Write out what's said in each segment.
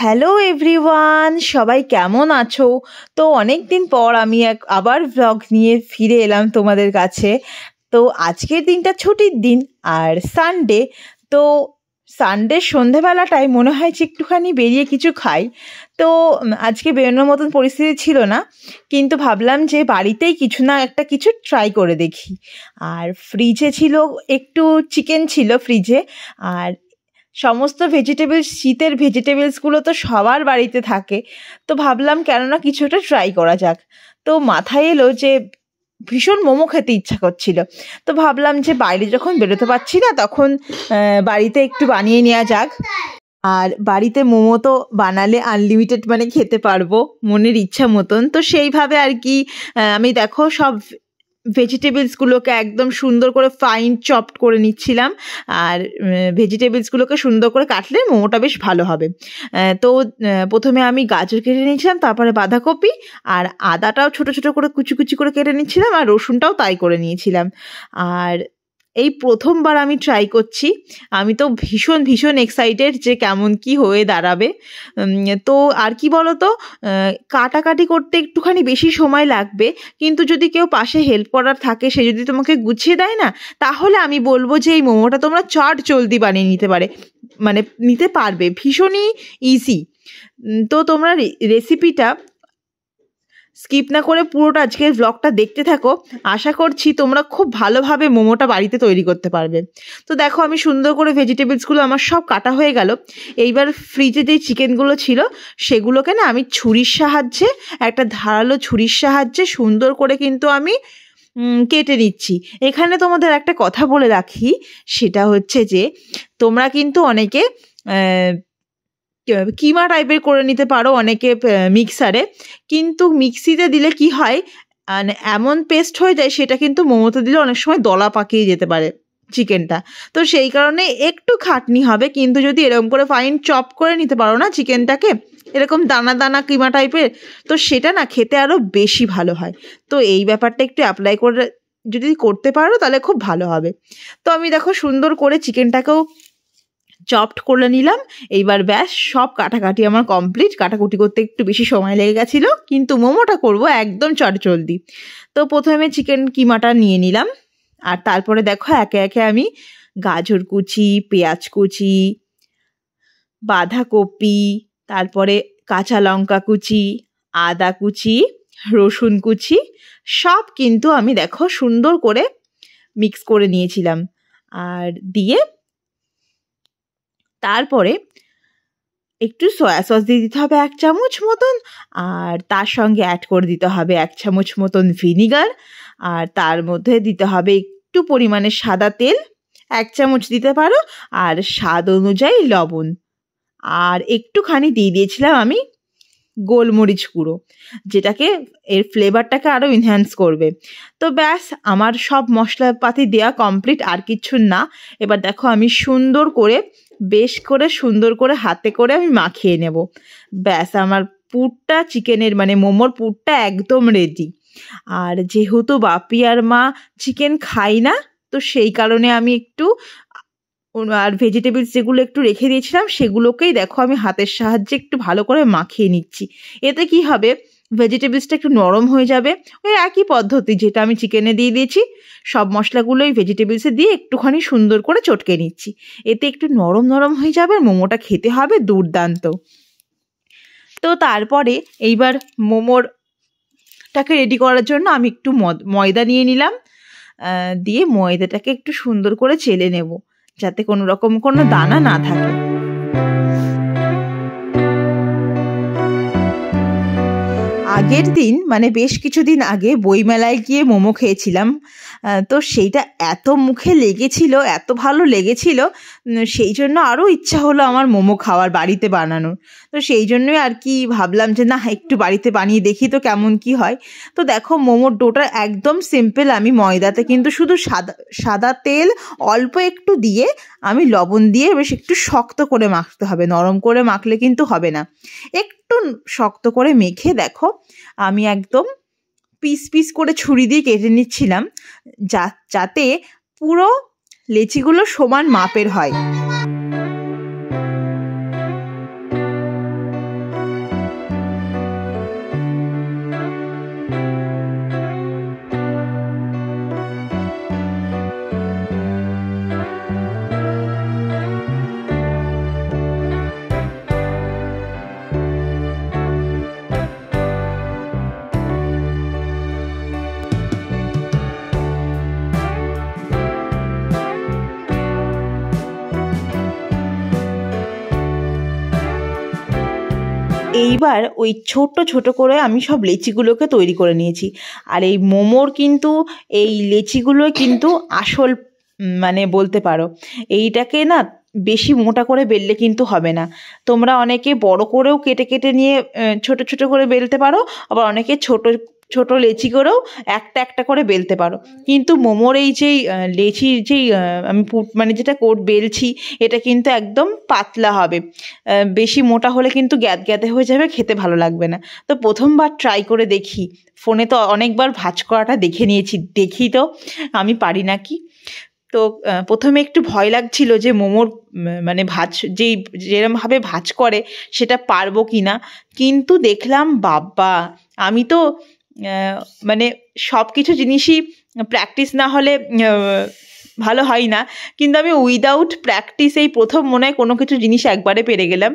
Hello everyone, সবাই কেমন আছো? তো অনেক দিন পর আমি আবার ব্লগ নিয়ে ফিরে এলাম তোমাদের কাছে। তো আজকের দিনটা ছুটির দিন আর সানডে। তো সানডে সন্ধেবেলাটায় মনে হয় যে একটুখানি বেরিয়ে কিছু খাই। তো আজকে বেরোনোর মতন পরিস্থিতি ছিল না, কিন্তু ভাবলাম যে বাড়িতেই কিছু না একটা কিছু ট্রাই করে দেখি। আর ফ্রিজে ছিল একটু চিকেন ছিল ফ্রিজে, আর সমস্ত ভেজিটেবলস, শীতের ভেজিটেবলসগুলো তো সবার বাড়িতে থাকে। তো ভাবলাম কেননা কিছু একটা ট্রাই করা যাক। তো মাথায় এলো যে ভীষণ মোমো খেতে ইচ্ছা করছিল। তো ভাবলাম যে বাইরে যখন বেরোতে পারছি না, তখন বাড়িতে একটু বানিয়ে নেওয়া যাক। আর বাড়িতে মোমো তো বানালে আনলিমিটেড, মানে খেতে পারবো মনের ইচ্ছা মতন। তো সেইভাবে আর কি আমি দেখো সব ভেজিটেবলসগুলোকে একদম সুন্দর করে ফাইন চপড করে নিচ্ছিলাম। আর ভেজিটেবলসগুলোকে সুন্দর করে কাটলে মোমোটা বেশ ভালো হবে। তো প্রথমে আমি গাজর কেটে নিয়েছিলাম, তারপরে বাঁধাকপি আর আদাটাও ছোট ছোট করে কুচি কুচি করে কেটে নিচ্ছিলাম, আর রসুনটাও তাই করে নিয়েছিলাম। আর এই প্রথমবার আমি ট্রাই করছি। আমি তো ভীষণ ভীষণ এক্সাইটেড যে কেমন কি হয়ে দাঁড়াবে। তো আর কি বলো তো, কাটাকাটি করতে একটুখানি বেশি সময় লাগবে, কিন্তু যদি কেউ পাশে হেল্প করার থাকে, সে যদি তোমাকে গুছিয়ে দেয় না, তাহলে আমি বলবো যে এই মোমোটা তোমরা চট জলদি বানিয়ে নিতে পারবে, ভীষণই ইজি। তো তোমরা রেসিপিটা স্কিপ না করে পুরোটা আজকের ব্লগটা দেখতে থাকো। আশা করছি তোমরা খুব ভালোভাবে মোমোটা বাড়িতে তৈরি করতে পারবে। তো দেখো আমি সুন্দর করে ভেজিটেবলসগুলো আমার সব কাটা হয়ে গেল। এইবার ফ্রিজে যেই চিকেনগুলো ছিল সেগুলোকে না আমি ছুরির সাহায্যে, একটা ধারালো ছুরির সাহায্যে সুন্দর করে কিন্তু আমি কেটে নিচ্ছি। এখানে তোমাদের একটা কথা বলে রাখি, সেটা হচ্ছে যে তোমরা কিন্তু অনেকে কিমা টাইপের করে নিতে পারো, অনেকে মিক্সারে, কিন্তু মিক্সিতে দিলে কি হয়, মানে এমন পেস্ট হয়ে যায়, সেটা কিন্তু মোমোতে দিলে অনেক সময় দলা পাকিয়ে যেতে পারে চিকেনটা। তো সেই কারণে একটু খাটনি হবে, কিন্তু যদি এরকম করে ফাইন চপ করে নিতে পারো না চিকেনটাকে, এরকম দানা দানা কিমা টাইপের, তো সেটা না খেতে আরও বেশি ভালো হয়। তো এই ব্যাপারটা একটু অ্যাপ্লাই করে যদি করতে পারো তাহলে খুব ভালো হবে। তো আমি দেখো সুন্দর করে চিকেনটাকেও চপড করে নিলাম। এইবার ব্যাস সব কাটাকাটি আমার কমপ্লিট। কাটাকুটি করতে একটু বেশি সময় লেগে গেছিলো, কিন্তু মোমোটা করব একদম চটজলদি। তো প্রথমে চিকেন কিমাটা নিয়ে নিলাম, আর তারপরে দেখো একে একে আমি গাজর কুচি, পেঁয়াজ কুচি, বাঁধাকপি, তারপরে কাঁচা লঙ্কা কুচি, আদা কুচি, রসুন কুচি, সব কিন্তু আমি দেখো সুন্দর করে মিক্স করে নিয়েছিলাম। আর দিয়ে তারপরে একটু সয়া সস দিয়ে দিতে হবে 1 চামচ মতন, আর তার সঙ্গে অ্যাড করে দিতে হবে 1 চামচ মতন ভিনিগার, আর তার মধ্যে দিতে হবে একটু পরিমাণে সাদা তেল, 1 চামচ দিতে পারো, আর স্বাদ অনুযায়ী লবণ, আর একটুখানি দিয়ে দিয়েছিলাম আমি গোলমরিচ গুঁড়ো, যেটাকে এর ফ্লেভারটাকে আরও এনহ্যান্স করবে। তো ব্যাস আমার সব মশলাপাতি দেওয়া কমপ্লিট, আর কিছু না। এবার দেখো আমি বেশ করে সুন্দর করে হাতে করে আমি মাখিয়ে নেব। ব্যাস আমার পুরটা চিকেনের, মানে মোমোর পুরটা একদম রেডি। আর যেহেতু বাপি আর মা চিকেন খাই না, তো সেই কারণে আমি একটু আর ভেজিটেবলস যেগুলো একটু রেখে দিয়েছিলাম, সেগুলোকেই দেখো আমি হাতের সাহায্যে একটু ভালো করে মাখিয়ে নিচ্ছি। এতে কি হবে, ভেজিটেবলসটা একটু নরম হয়ে যাবে। ওই একই পদ্ধতি যেটা আমি চিকেনে দিয়ে দিয়েছি, সব মশলাগুলোই ভেজিটেবলসে দিয়ে একটুখানি সুন্দর করে চটকে নিচ্ছি। এতে একটু নরম নরম হয়ে যাবে, আর মোমোটা খেতে হবে দুর্দান্ত। তো তারপরে এইবার মোমোরটাকে রেডি করার জন্য আমি একটু ময়দা নিয়ে নিলাম, দিয়ে ময়দাটাকে একটু সুন্দর করে চেলে নেব, যাতে কোনো রকম কোনো দানা না থাকে। আগের দিন, মানে বেশ কিছুদিন আগে বইমেলায় গিয়ে মোমো খেয়েছিলাম। তো সেইটা এত মুখে লেগেছিল, এত ভালো লেগেছিল, সেই জন্য আরও ইচ্ছা হলো আমার মোমো খাওয়ার, বাড়িতে বানানোর। তো সেই জন্যই আর কি ভাবলাম যে না, একটু বাড়িতে বানিয়ে দেখি তো কেমন কি হয়। তো দেখো মোমোর ডোটা একদম সিম্পল। আমি ময়দাতে কিন্তু শুধু সাদা তেল অল্প একটু দিয়ে আমি লবণ দিয়ে বেশ একটু শক্ত করে মাখতে হবে, নরম করে মাখলে কিন্তু হবে না। একটু শক্ত করে মেখে দেখো আমি একদম পিস পিস করে ছুরি দিয়ে কেটে নিচ্ছিলাম, যাতে পুরো লেচিগুলো সমান মাপের হয়। এইবার ওই ছোট ছোট করে আমি সব লেচিগুলোকে তৈরি করে নিয়েছি। আর এই মোমোর কিন্তু এই লেচিগুলো কিন্তু আসল মানে বলতে পারো। এইটাকে না বেশি মোটা করে বেললে কিন্তু হবে না। তোমরা অনেকে বড় করেও কেটে কেটে নিয়ে ছোট ছোট করে বেলতে পারো, আবার অনেকে ছোট ছোট লেচি করেও একটা একটা করে বেলতে পারো। কিন্তু মোমোর এই যেই লেচির যেই আমি মানে যেটা বেলছি, এটা কিন্তু একদম পাতলা হবে। বেশি মোটা হলে কিন্তু গ্যাদগ্যাদে হয়ে যাবে, খেতে ভালো লাগবে না। তো প্রথমবার ট্রাই করে দেখি। ফোনে তো অনেকবার ভাঁজ করাটা দেখে নিয়েছি, দেখি তো আমি পারি নাকি। তো প্রথমে একটু ভয় লাগছিল যে মোমোর মানে যেরমভাবে ভাঁজ করে সেটা পারবো কি না। কিন্তু দেখলাম বাবা, আমি তো মানে সব কিছু জিনিসই প্র্যাকটিস না হলে ভালো হয় না, কিন্তু আমি উইদাউট প্র্যাকটিস এই প্রথম মনে হয় কোনো কিছু জিনিস একবারে পেরে গেলাম।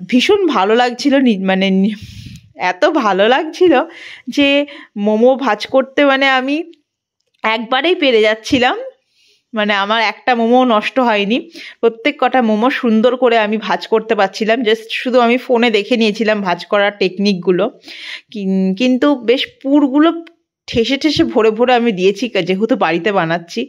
ভীষণ ভালো লাগছিল, মানে এত ভালো লাগছিল যে মোমো ভাঁজ করতে মানে আমি একবারেই পেরে যাচ্ছিলাম। মানে আমার একটা মোমো নষ্ট হয়নি, প্রত্যেক কটা মোমো সুন্দর করে আমি ভাঁজ করতে পারছিলাম। জাস্ট শুধু আমি ফোনে দেখে নিয়েছিলাম ভাঁজ করার টেকনিকগুলো, কিন্তু বেশ পুরগুলো ঠেসে ঠেসে ভরে ভরে আমি দিয়েছি যেহেতু বাড়িতে বানাচ্ছি।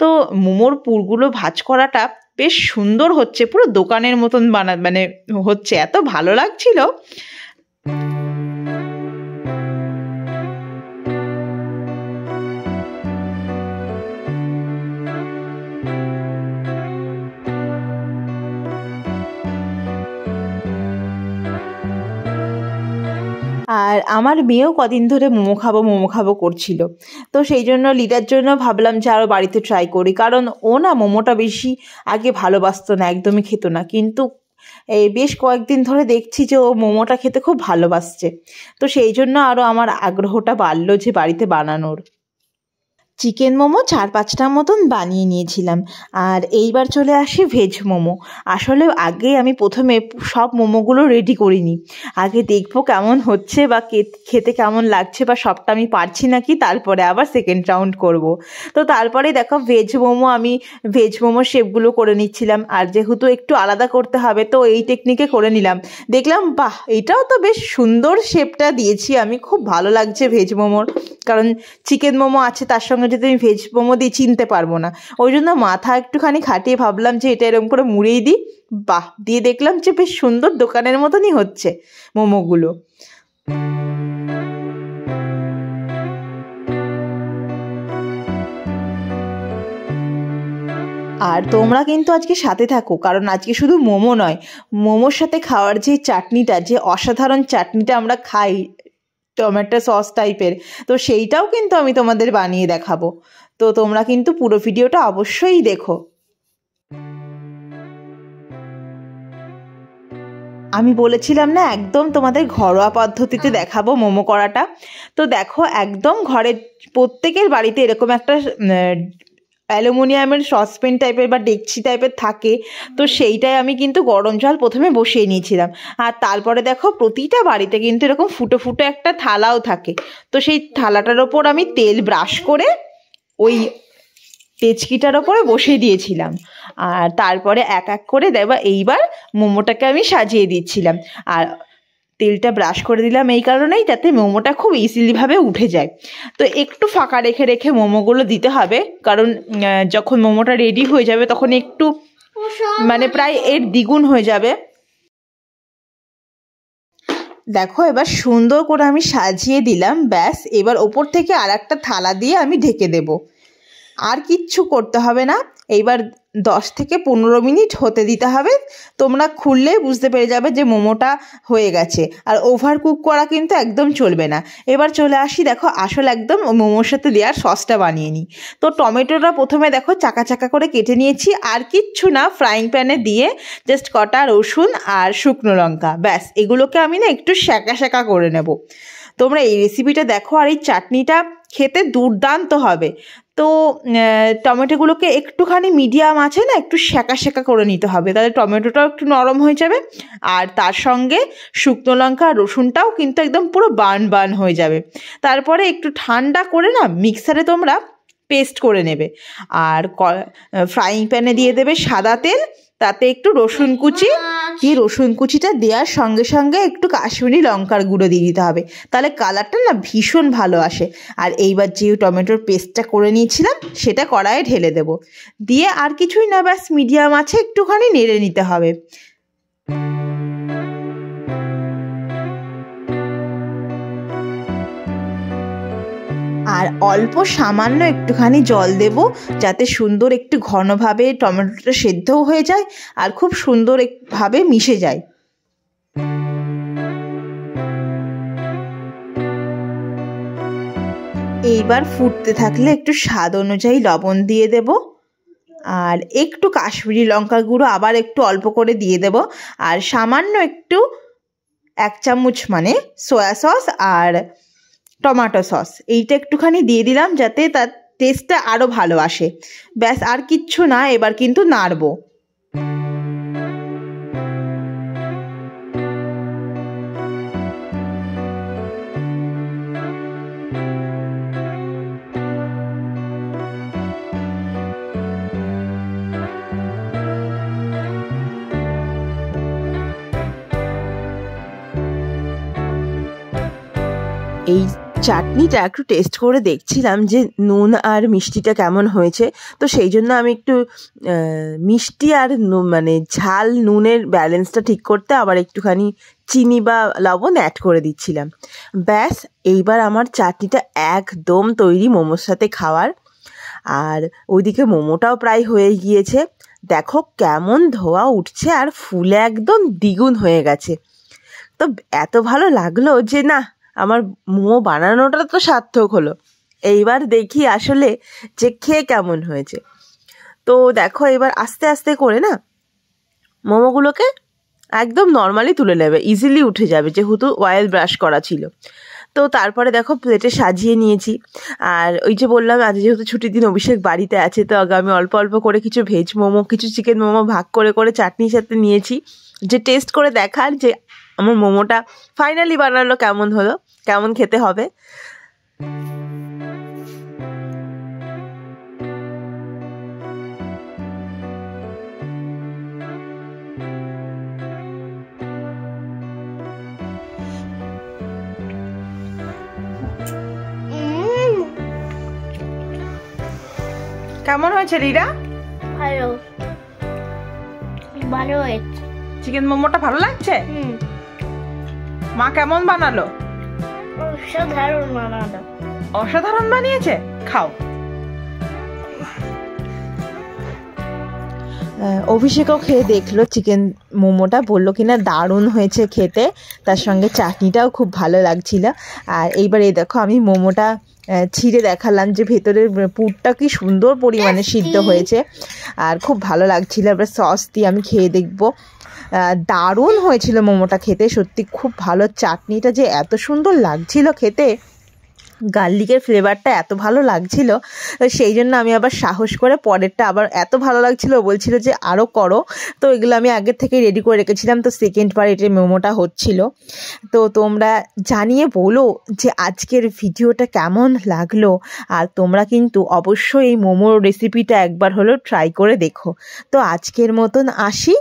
তো মোমোর পুরগুলো ভাঁজ করাটা বেশ সুন্দর হচ্ছে, পুরো দোকানের মতন মানে হচ্ছে, এত ভালো লাগছিল। আর আমার মেয়েও কদিন ধরে মোমো খাবো করছিল। তো সেই জন্য লিডার জন্য ভাবলাম যে আরও বাড়িতে ট্রাই করি, কারণ ও না মোমোটা বেশি আগে ভালোবাসতো না, একদমই খেত না। কিন্তু এই বেশ কয়েকদিন ধরে দেখছি যে ও মোমোটা খেতে খুব ভালোবাসছে। তো সেই জন্য আরও আমার আগ্রহটা বাড়লো যে বাড়িতে বানানোর। চিকেন মোমো 4-5টার মতন বানিয়ে নিয়েছিলাম। আর এইবার চলে আসি ভেজ মোমো। আসলে আগে আমি প্রথমে সব মোমোগুলো রেডি করিনি, আগে দেখবো কেমন হচ্ছে বা খেতে কেমন লাগছে বা সবটা আমি পারছি নাকি, তারপরে আবার সেকেন্ড রাউন্ড করব। তো তারপরে দেখো আমি ভেজ মোমো শেপগুলো করে নিচ্ছিলাম। আর যেহেতু একটু আলাদা করতে হবে তো এই টেকনিকে করে নিলাম। দেখলাম বাহ, এটাও তো বেশ সুন্দর শেপটা দিয়েছি আমি, খুব ভালো লাগছে ভেজ মোমোর। কারণ চিকেন মোমো আছে, তার সঙ্গে যদি আমি ভেজ মোমো দিই চিনতে পারবো না, ওই জন্য মাথা একটুখানি খাটিয়ে ভাবলাম যে এটা এরকম করে মুড়েই দিই। বাহ, দিয়ে দেখলাম যে বেশ সুন্দর দোকানের মতনই হচ্ছে মোমোগুলো। আর তোমরা কিন্তু আজকে সাথে থাকো, কারণ আজকে শুধু মোমো নয়, মোমোর সাথে খাওয়ার যে চাটনিটা, যে অসাধারণ চাটনিটা আমরা খাই টমেটো সস টাইপের, তো সেইটাও কিন্তু আমি তোমাদের বানিয়ে দেখাবো। তো তোমরা কিন্তু পুরো ভিডিওটা অবশ্যই দেখো। আমি বলেছিলাম না একদম তোমাদের ঘরোয়া পদ্ধতিতে দেখাবো মোমো করাটা। তো দেখো, একদম ঘরের প্রত্যেকের বাড়িতে এরকম একটা অ্যালুমিনিয়ামের সসপ্যান টাইপের বা ডেকচি টাইপের থাকে। তো সেইটাই আমি কিন্তু গরম জল প্রথমে বসিয়ে নিয়েছিলাম। আর তারপরে দেখো প্রতিটা বাড়িতে কিন্তু এরকম ফুটো ফুটো একটা থালাও থাকে। তো সেই থালাটার ওপর আমি তেল ব্রাশ করে ওই তেচকিটার ওপরে বসিয়ে দিয়েছিলাম। আর তারপরে এক এক করে এইবার মোমোটাকে আমি সাজিয়ে দিচ্ছিলাম। আর তেলটা ব্রাশ করে দিলাম এই কারণেই যাতে মোমোটা খুব ইজিলিভাবে উঠে যায়। তো একটু ফাঁকা রেখে রেখে মোমোগুলো দিতে হবে, কারণ যখন মোমোটা রেডি হয়ে যাবে তখন একটু মানে প্রায় এর দ্বিগুণ হয়ে যাবে। দেখো এবার সুন্দর করে আমি সাজিয়ে দিলাম, ব্যাস। এবার ওপর থেকে আর একটা থালা দিয়ে আমি ঢেকে দেব, আর কিচ্ছু করতে হবে না। এইবার 10 থেকে 15 মিনিট হতে দিতে হবে। তোমরা খুললেই বুঝতে পেরে যাবে যে মোমোটা হয়ে গেছে। আর ওভার কুক করা কিন্তু একদম চলবে না। এবার চলে আসি, দেখো আসল একদম মোমোর সাথে দেওয়ার সসটা বানিয়ে নিই। তো টমেটোটা প্রথমে দেখো চাকা চাকা করে কেটে নিয়েছি, আর কিচ্ছু না, ফ্রাইং প্যানে দিয়ে জাস্ট কটা রসুন আর শুকনো লঙ্কা, ব্যাস। এগুলোকে আমি না একটু শ্যাকা শ্যাকা করে নেব। তোমরা এই রেসিপিটা দেখো, আর এই চাটনিটা খেতে দুর্দান্ত হবে। তো টমেটোগুলোকে একটুখানি মিডিয়াম আছে না একটু শ্যাকা শ্যাকা করে নিতে হবে, তাহলে টমেটোটাও একটু নরম হয়ে যাবে। আর তার সঙ্গে শুকনো লঙ্কা আর রসুনটাও কিন্তু একদম পুরো বান হয়ে যাবে। তারপরে একটু ঠান্ডা করে না মিক্সারে তোমরা পেস্ট করে নেবে। আর ফ্রাইং প্যানে দিয়ে দেবে সাদা তেল, তাতে একটু রসুন কুচি দিয়ে রসুন কুচিটা দেওয়ার সঙ্গে সঙ্গে একটু কাশ্মীরি লঙ্কার গুঁড়ো দিয়ে দিতে হবে, তাহলে কালারটা না ভীষণ ভালো আসে। আর এইবার যে টমেটোর পেস্টটা করে নিয়েছিলাম সেটা কড়াইয়ে ঢেলে দেব, দিয়ে আর কিছুই না, ব্যাস মিডিয়াম আছে একটুখানি নেড়ে নিতে হবে। আর অল্প সামান্য একটুখানি জল দেব, যাতে সুন্দর একটু ঘনভাবে টমেটোটা সেদ্ধও হয়ে যায় আর খুব সুন্দর ভাবে মিশে যায়। এইবার ফুটতে থাকলে একটু স্বাদ অনুযায়ী লবণ দিয়ে দেব, আর একটু কাশ্মীরি লঙ্কার গুঁড়ো আবার একটু অল্প করে দিয়ে দেব, আর সামান্য একটু 1 চামচ মানে সয়া সস আর টমেটো সস এইটা একটুখানি দিয়ে দিলাম, যাতে তার টেস্টটা আরও ভালো আসে। ব্যাস আর কিচ্ছু না, এবার কিন্তু নাড়বো। এই চাটনিটা একটু টেস্ট করে দেখছিলাম যে নুন আর মিষ্টিটা কেমন হয়েছে, তো সেই জন্য আমি একটু মিষ্টি আর মানে ঝাল নুনের ব্যালেন্সটা ঠিক করতে আবার একটুখানি চিনি বা লবণ অ্যাড করে দিচ্ছিলাম। ব্যাস এইবার আমার চাটনিটা একদম তৈরি মোমোর সাথে খাওয়ার। আর ওইদিকে মোমোটাও প্রায় হয়ে গিয়েছে, দেখো কেমন ধোয়া উঠছে আর ফুলে একদম দ্বিগুণ হয়ে গেছে। তো এত ভালো লাগলো যে না, আমার মোমো বানানোটা তো সার্থক হলো। এইবার দেখি আসলে যে খেয়ে কেমন হয়েছে। তো দেখো এবার আস্তে আস্তে করে না মোমোগুলোকে একদম নর্মালি তুলে নেবে, ইজিলি উঠে যাবে যেহেতু অয়েল ব্রাশ করা ছিল। তো তারপরে দেখো প্লেটে সাজিয়ে নিয়েছি। আর ওই যে বললাম আজ যেহেতু ছুটির দিন অভিষেক বাড়িতে আছে, তো আগে আমি অল্প অল্প করে কিছু ভেজ মোমো কিছু চিকেন মোমো ভাগ করে করে চাটনির সাথে নিয়েছি, যে টেস্ট করে দেখার যে আমার মোমোটা ফাইনালি বানালো কেমন হলো, কেমন খেতে হবে। কেমন হয়েছে রিরা? ভালো, ভালো হয়েছে। চিকেন মোমোটা ভালো লাগছে? মা কেমন বানালো? অসাধারণ বানালো। অসাধারণ বানিয়েছে, খাও। অভিষেকও খেয়ে দেখলো চিকেন মোমোটা, বললো কিনা দারুণ হয়েছে খেতে, তার সঙ্গে চাটনিটাও খুব ভালো লাগছিল। আর এইবার এই দেখো আমি মোমোটা ছিঁড়ে দেখালাম যে ভেতরের পুরটা কি সুন্দর পরিমাণে সিদ্ধ হয়েছে আর খুব ভালো লাগছিল। এবার সস দিয়ে আমি খেয়ে দেখবো। দারুণ হয়েছিল মোমোটা খেতে, সত্যি খুব ভালো। চাটনিটা যে এত সুন্দর লাগছিল খেতে, গার্লিকের ফ্লেভারটা এত ভালো লাগছিল, সেই জন্য আমি আবার সাহস করে পরেরটা আবার এত ভালো লাগছিল বলছিল যে আরও করো। তো এগুলো আমি আগের থেকে রেডি করে রেখেছিলাম, তো সেকেন্ড বার এটার মোমোটা হচ্ছিল। তো তোমরা জানিয়ে বলো যে আজকের ভিডিওটা কেমন লাগলো, আর তোমরা কিন্তু অবশ্যই এই মোমোর রেসিপিটা একবার হলেও ট্রাই করে দেখো। তো আজকের মতন আসি,